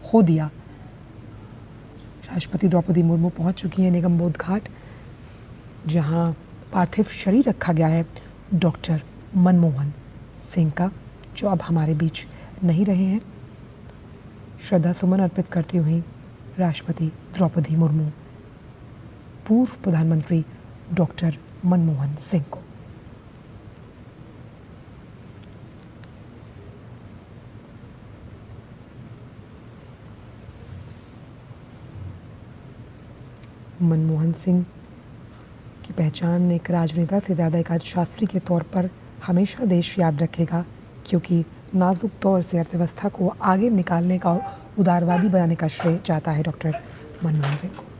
खो दिया। राष्ट्रपति द्रौपदी मुर्मू पहुंच चुकी हैं निगमबोध घाट, जहां पार्थिव शरीर रखा गया है डॉक्टर मनमोहन सिंह का, जो अब हमारे बीच नहीं रहे हैं। श्रद्धा सुमन अर्पित करती हुई राष्ट्रपति द्रौपदी मुर्मू पूर्व प्रधानमंत्री डॉक्टर मनमोहन सिंह को मनमोहन सिंह की पहचान एक राजनेता से ज़्यादा एक अर्थशास्त्री के तौर पर हमेशा देश याद रखेगा, क्योंकि नाजुक दौर से अर्थव्यवस्था को आगे निकालने का और उदारवादी बनाने का श्रेय जाता है डॉक्टर मनमोहन सिंह को।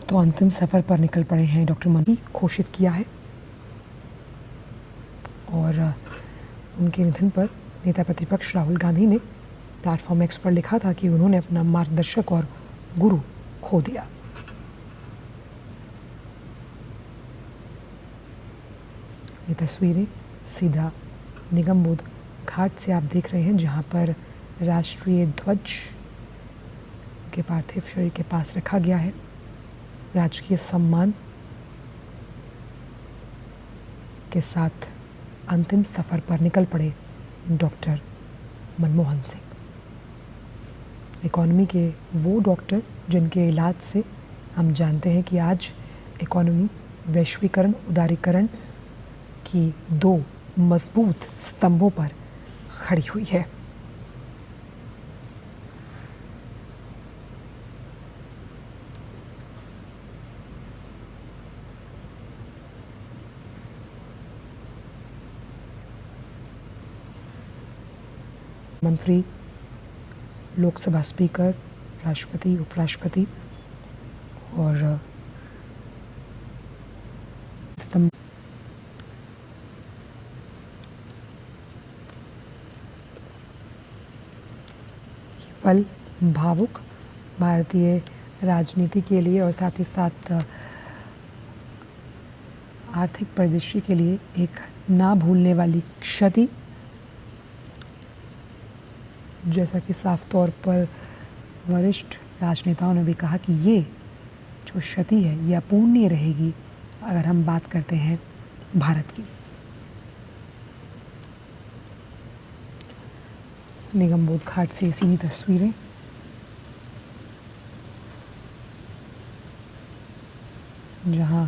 तो अंतिम सफ़र पर निकल पड़े हैं डॉक्टर मनमोहन घोषित किया है, और उनके निधन पर नेता प्रतिपक्ष राहुल गांधी ने प्लेटफॉर्म एक्स पर लिखा था कि उन्होंने अपना मार्गदर्शक और गुरु खो दिया। ये तस्वीरें सीधा निगमबोध घाट से आप देख रहे हैं, जहां पर राष्ट्रीय ध्वज के पार्थिव शरीर के पास रखा गया है। राजकीय सम्मान के साथ अंतिम सफ़र पर निकल पड़े डॉक्टर मनमोहन सिंह। इकॉनमी के वो डॉक्टर जिनके इलाज से हम जानते हैं कि आज इकॉनमी वैश्वीकरण उदारीकरण की दो मजबूत स्तंभों पर खड़ी हुई है। मंत्री, लोकसभा स्पीकर, राष्ट्रपति, उपराष्ट्रपति और पल भावुक भारतीय राजनीति के लिए और साथ ही साथ आर्थिक परिदृश्य के लिए एक ना भूलने वाली क्षति, जैसा कि साफ तौर पर वरिष्ठ राजनेताओं ने भी कहा कि ये जो क्षति है ये अपूर्णीय रहेगी अगर हम बात करते हैं भारत की। निगमबोध घाट से सीधी तस्वीरें। जहां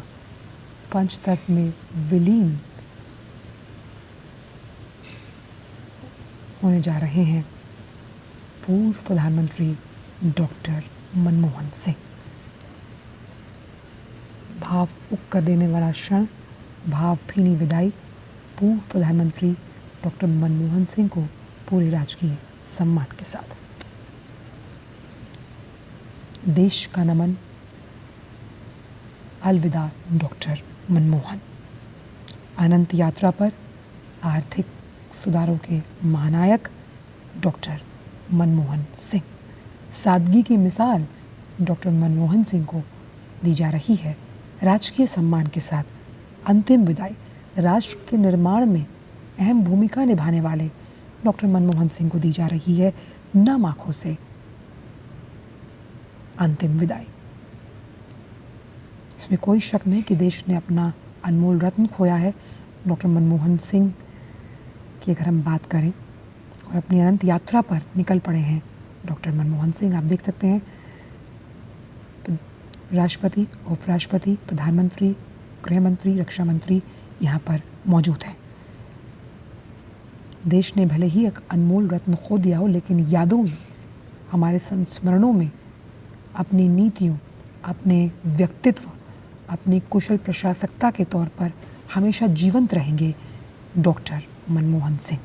पंचतत्व में विलीन होने जा रहे हैं पूर्व प्रधानमंत्री डॉक्टर मनमोहन सिंह। भावुक कर देने वाला क्षण, भावभीनी विदाई पूर्व प्रधानमंत्री डॉक्टर मनमोहन सिंह को पूरे राजकीय सम्मान के साथ। देश का नमन, अलविदा डॉक्टर मनमोहन। अनंत यात्रा पर आर्थिक सुधारों के महानायक डॉक्टर मनमोहन सिंह। सादगी की मिसाल डॉक्टर मनमोहन सिंह को दी जा रही है राजकीय सम्मान के साथ। अंतिम विदाई राष्ट्र के निर्माण में अहम भूमिका निभाने वाले डॉक्टर मनमोहन सिंह को दी जा रही है नम आंखों से अंतिम विदाई। इसमें कोई शक नहीं कि देश ने अपना अनमोल रत्न खोया है। डॉक्टर मनमोहन सिंह की अगर हम बात करें और अपनी अनंत यात्रा पर निकल पड़े हैं डॉक्टर मनमोहन सिंह। आप देख सकते हैं राष्ट्रपति, उपराष्ट्रपति, प्रधानमंत्री, गृह मंत्री, रक्षा मंत्री यहाँ पर मौजूद हैं। देश ने भले ही एक अनमोल रत्न खो दिया हो, लेकिन यादों में, हमारे संस्मरणों में अपनी नीतियों, अपने व्यक्तित्व, अपनी कुशल प्रशासकता के तौर पर हमेशा जीवंत रहेंगे डॉक्टर मनमोहन सिंह।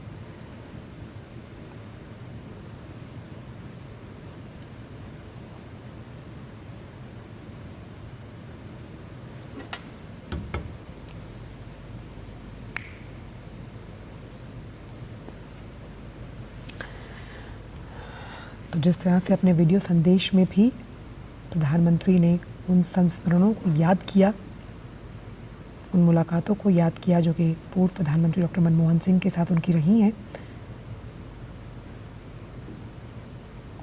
तो जिस तरह से अपने वीडियो संदेश में भी प्रधानमंत्री ने उन संस्मरणों को याद किया, उन मुलाकातों को याद किया जो कि पूर्व प्रधानमंत्री डॉक्टर मनमोहन सिंह के साथ उनकी रही हैं,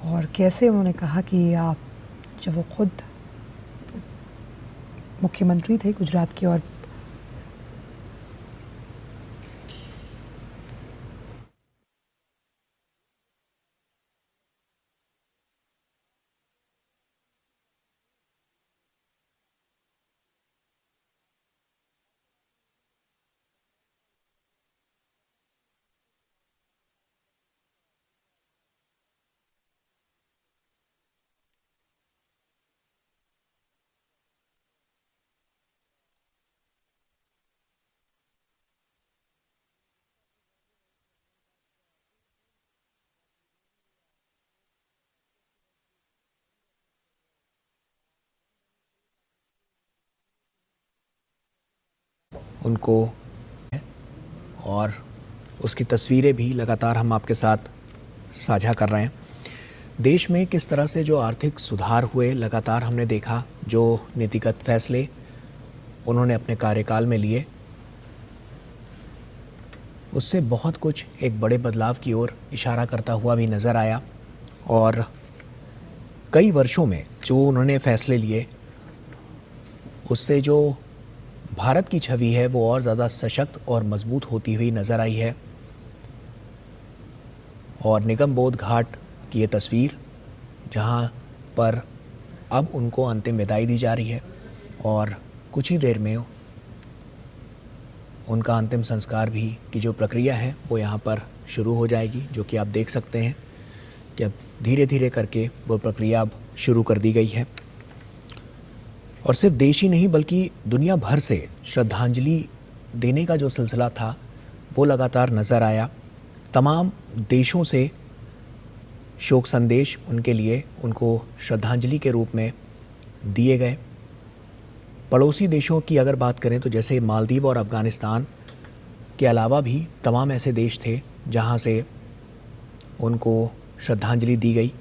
और कैसे उन्होंने कहा कि आप जब वो खुद मुख्यमंत्री थे गुजरात के और उनको और उसकी तस्वीरें भी लगातार हम आपके साथ साझा कर रहे हैं। देश में किस तरह से जो आर्थिक सुधार हुए लगातार हमने देखा, जो नीतिगत फैसले उन्होंने अपने कार्यकाल में लिए, उससे बहुत कुछ एक बड़े बदलाव की ओर इशारा करता हुआ भी नज़र आया। और कई वर्षों में जो उन्होंने फैसले लिए उससे जो भारत की छवि है वो और ज़्यादा सशक्त और मजबूत होती हुई नज़र आई है। और निगमबोध घाट की ये तस्वीर जहाँ पर अब उनको अंतिम विदाई दी जा रही है और कुछ ही देर में उनका अंतिम संस्कार भी की जो प्रक्रिया है वो यहाँ पर शुरू हो जाएगी, जो कि आप देख सकते हैं कि अब धीरे धीरे करके वो प्रक्रिया अब शुरू कर दी गई है। और सिर्फ देश ही नहीं बल्कि दुनिया भर से श्रद्धांजलि देने का जो सिलसिला था वो लगातार नज़र आया। तमाम देशों से शोक संदेश उनके लिए उनको श्रद्धांजलि के रूप में दिए गए। पड़ोसी देशों की अगर बात करें तो जैसे मालदीव और अफ़गानिस्तान के अलावा भी तमाम ऐसे देश थे जहां से उनको श्रद्धांजलि दी गई।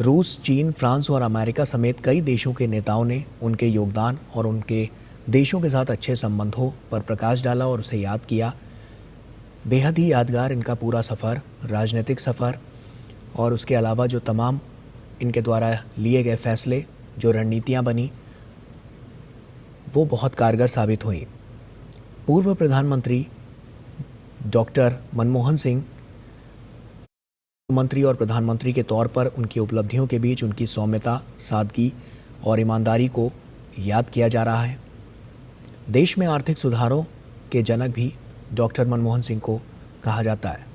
रूस, चीन, फ्रांस और अमेरिका समेत कई देशों के नेताओं ने उनके योगदान और उनके देशों के साथ अच्छे संबंधों पर प्रकाश डाला और उसे याद किया। बेहद ही यादगार इनका पूरा सफ़र, राजनीतिक सफ़र और उसके अलावा जो तमाम इनके द्वारा लिए गए फैसले, जो रणनीतियाँ बनी, वो बहुत कारगर साबित हुई। पूर्व प्रधानमंत्री डॉक्टर मनमोहन सिंह मंत्री और प्रधानमंत्री के तौर पर उनकी उपलब्धियों के बीच उनकी सौम्यता, सादगी और ईमानदारी को याद किया जा रहा है। देश में आर्थिक सुधारों के जनक भी डॉक्टर मनमोहन सिंह को कहा जाता है।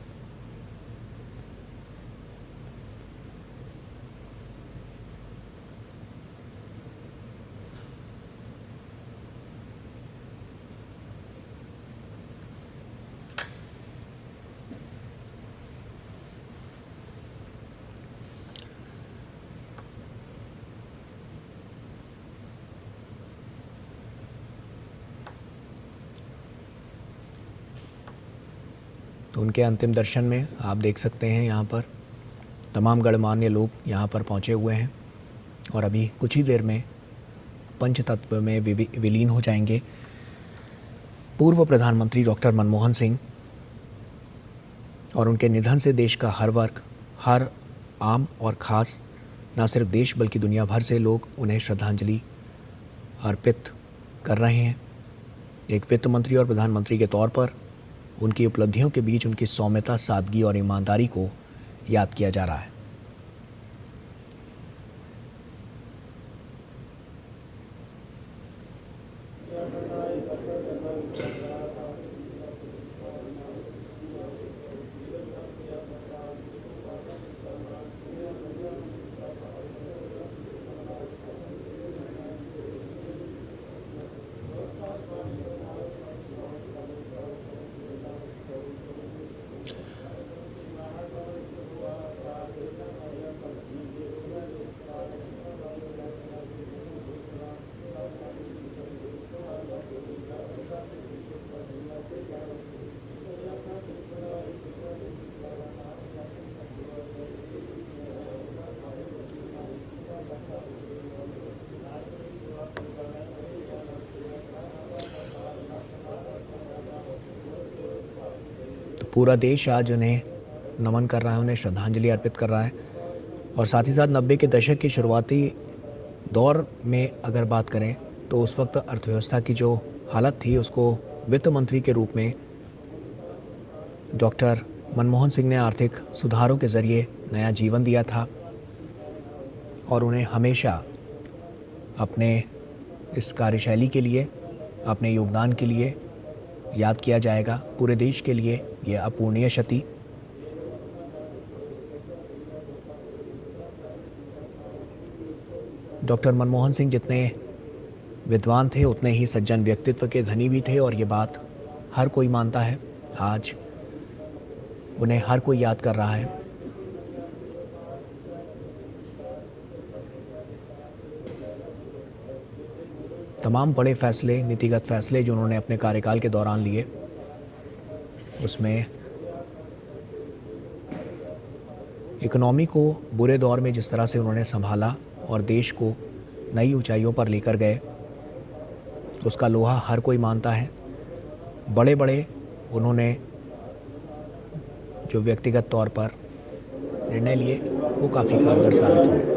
तो उनके अंतिम दर्शन में आप देख सकते हैं यहाँ पर तमाम गणमान्य लोग यहाँ पर पहुँचे हुए हैं और अभी कुछ ही देर में पंचतत्व में विलीन हो जाएंगे पूर्व प्रधानमंत्री डॉक्टर मनमोहन सिंह। और उनके निधन से देश का हर वर्ग, हर आम और ख़ास, न सिर्फ देश बल्कि दुनिया भर से लोग उन्हें श्रद्धांजलि अर्पित कर रहे हैं। एक वित्त मंत्री और प्रधानमंत्री के तौर पर उनकी उपलब्धियों के बीच उनकी सौम्यता, सादगी और ईमानदारी को याद किया जा रहा है। पूरा देश आज उन्हें नमन कर रहा है, उन्हें श्रद्धांजलि अर्पित कर रहा है। और साथ ही साथ 90 के दशक के शुरुआती दौर में अगर बात करें तो उस वक्त अर्थव्यवस्था की जो हालत थी उसको वित्त मंत्री के रूप में डॉक्टर मनमोहन सिंह ने आर्थिक सुधारों के ज़रिए नया जीवन दिया था और उन्हें हमेशा अपने इस कार्यशैली के लिए, अपने योगदान के लिए याद किया जाएगा। पूरे देश के लिए ये अपूर्णीय क्षति। डॉक्टर मनमोहन सिंह जितने विद्वान थे उतने ही सज्जन व्यक्तित्व के धनी भी थे और ये बात हर कोई मानता है। आज उन्हें हर कोई याद कर रहा है। तमाम बड़े फैसले, नीतिगत फैसले जो उन्होंने अपने कार्यकाल के दौरान लिए, उसमें इकोनॉमी को बुरे दौर में जिस तरह से उन्होंने संभाला और देश को नई ऊंचाइयों पर लेकर गए, उसका लोहा हर कोई मानता है। बड़े बड़े उन्होंने जो व्यक्तिगत तौर पर निर्णय लिए वो काफ़ी कारगर साबित हुए।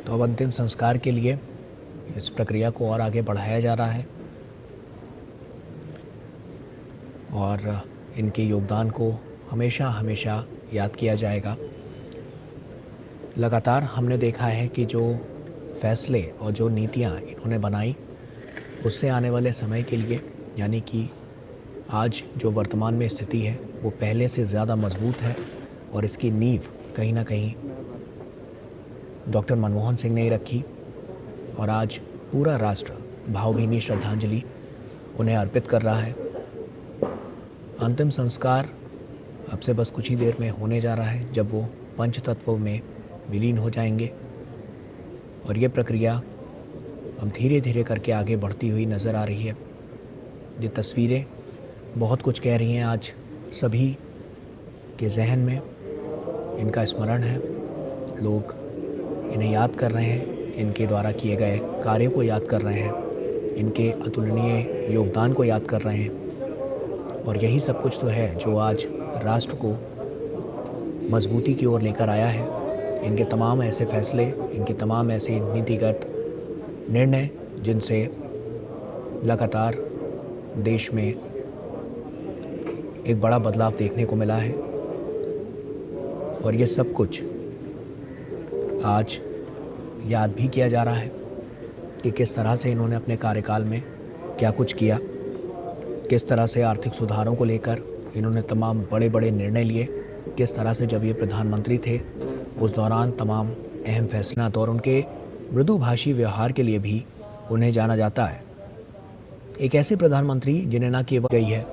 तो अब अंतिम संस्कार के लिए इस प्रक्रिया को और आगे बढ़ाया जा रहा है और इनके योगदान को हमेशा हमेशा याद किया जाएगा। लगातार हमने देखा है कि जो फैसले और जो नीतियाँ इन्होंने बनाई उससे आने वाले समय के लिए, यानी कि आज जो वर्तमान में स्थिति है वो पहले से ज़्यादा मजबूत है और इसकी नींव कहीं ना कहीं डॉक्टर मनमोहन सिंह ने ही रखी और आज पूरा राष्ट्र भावभीनी श्रद्धांजलि उन्हें अर्पित कर रहा है। अंतिम संस्कार अब से बस कुछ ही देर में होने जा रहा है, जब वो पंच तत्वों में विलीन हो जाएंगे और ये प्रक्रिया अब धीरे धीरे करके आगे बढ़ती हुई नज़र आ रही है। ये तस्वीरें बहुत कुछ कह रही हैं आज सभी के जहन में। इनका स्मरण है, लोग इन्हें याद कर रहे हैं, इनके द्वारा किए गए कार्यों को याद कर रहे हैं, इनके अतुलनीय योगदान को याद कर रहे हैं। और यही सब कुछ तो है जो आज राष्ट्र को मजबूती की ओर लेकर आया है। इनके तमाम ऐसे फैसले, इनके तमाम ऐसे नीतिगत निर्णय जिनसे लगातार देश में एक बड़ा बदलाव देखने को मिला है। और ये सब कुछ आज याद भी किया जा रहा है कि किस तरह से इन्होंने अपने कार्यकाल में क्या कुछ किया, किस तरह से आर्थिक सुधारों को लेकर इन्होंने तमाम बड़े बड़े निर्णय लिए, किस तरह से जब ये प्रधानमंत्री थे उस दौरान तमाम अहम फैसला और उनके मृदुभाषी व्यवहार के लिए भी उन्हें जाना जाता है। एक ऐसे प्रधानमंत्री जिन्हें ना केवल गई है,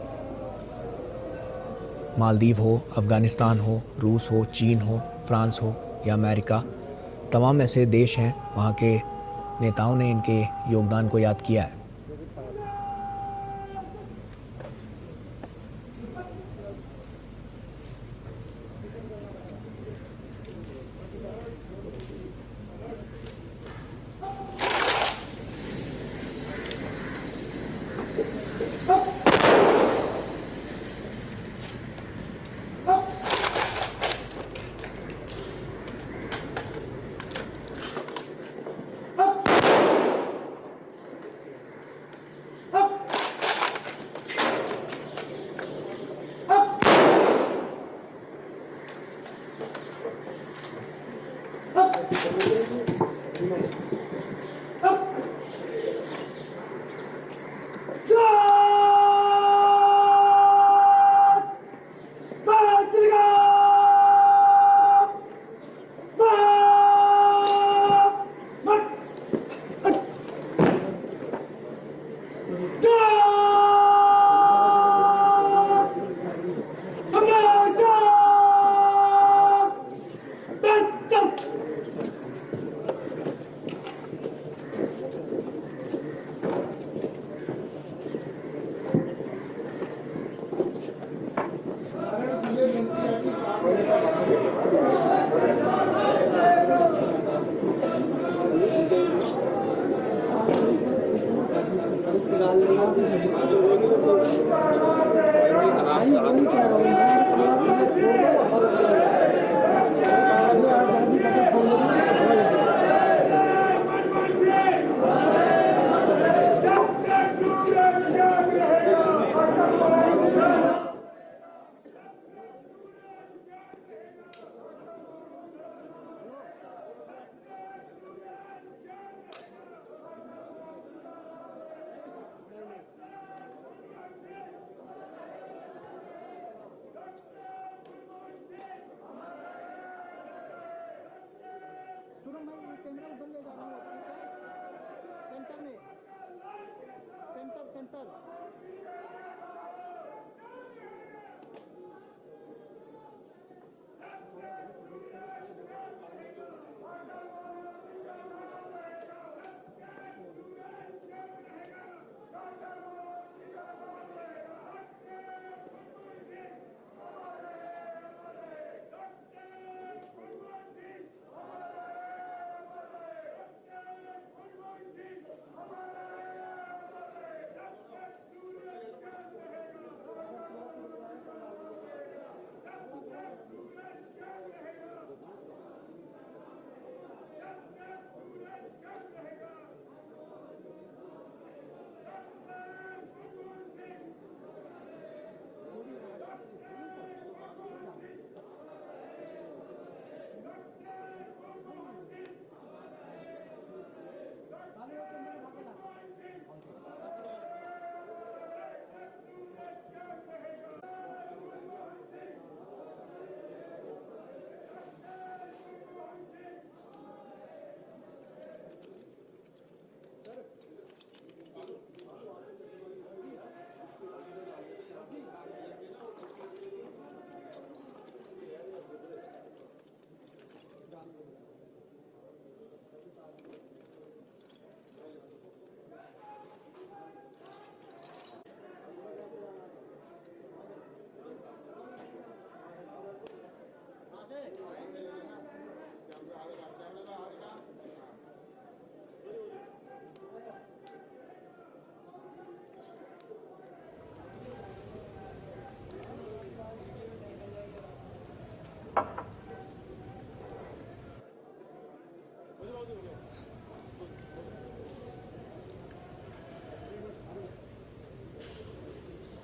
मालदीव हो, अफ़गानिस्तान हो, रूस हो, चीन हो, फ्रांस हो या अमेरिका, तमाम ऐसे देश हैं, वहाँ के नेताओं ने इनके योगदान को याद किया है।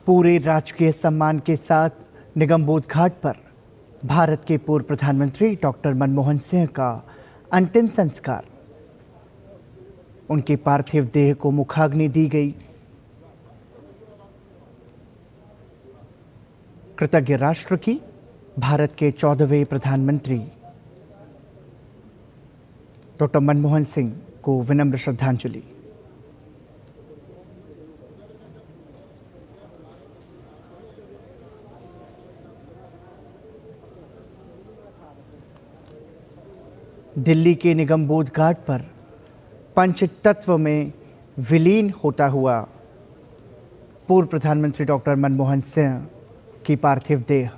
पूरे राजकीय सम्मान के साथ निगमबोध घाट पर भारत के पूर्व प्रधानमंत्री डॉक्टर मनमोहन सिंह का अंतिम संस्कार। उनके पार्थिव देह को मुखाग्नि दी गई। कृतज्ञ राष्ट्र की भारत के 14वें प्रधानमंत्री डॉक्टर मनमोहन सिंह को विनम्र श्रद्धांजलि। दिल्ली के निगमबोध घाट पर पंचतत्व में विलीन होता हुआ पूर्व प्रधानमंत्री डॉक्टर मनमोहन सिंह की पार्थिव देह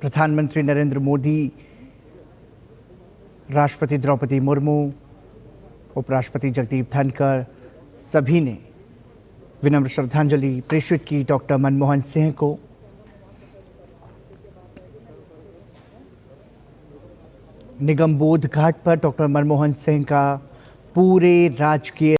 प्रधानमंत्री नरेंद्र मोदी, राष्ट्रपति द्रौपदी मुर्मू, उपराष्ट्रपति जगदीप धनखड़ सभी ने विनम्र श्रद्धांजलि प्रेषित की डॉक्टर मनमोहन सिंह को। निगमबोध घाट पर डॉक्टर मनमोहन सिंह का पूरे राजकीय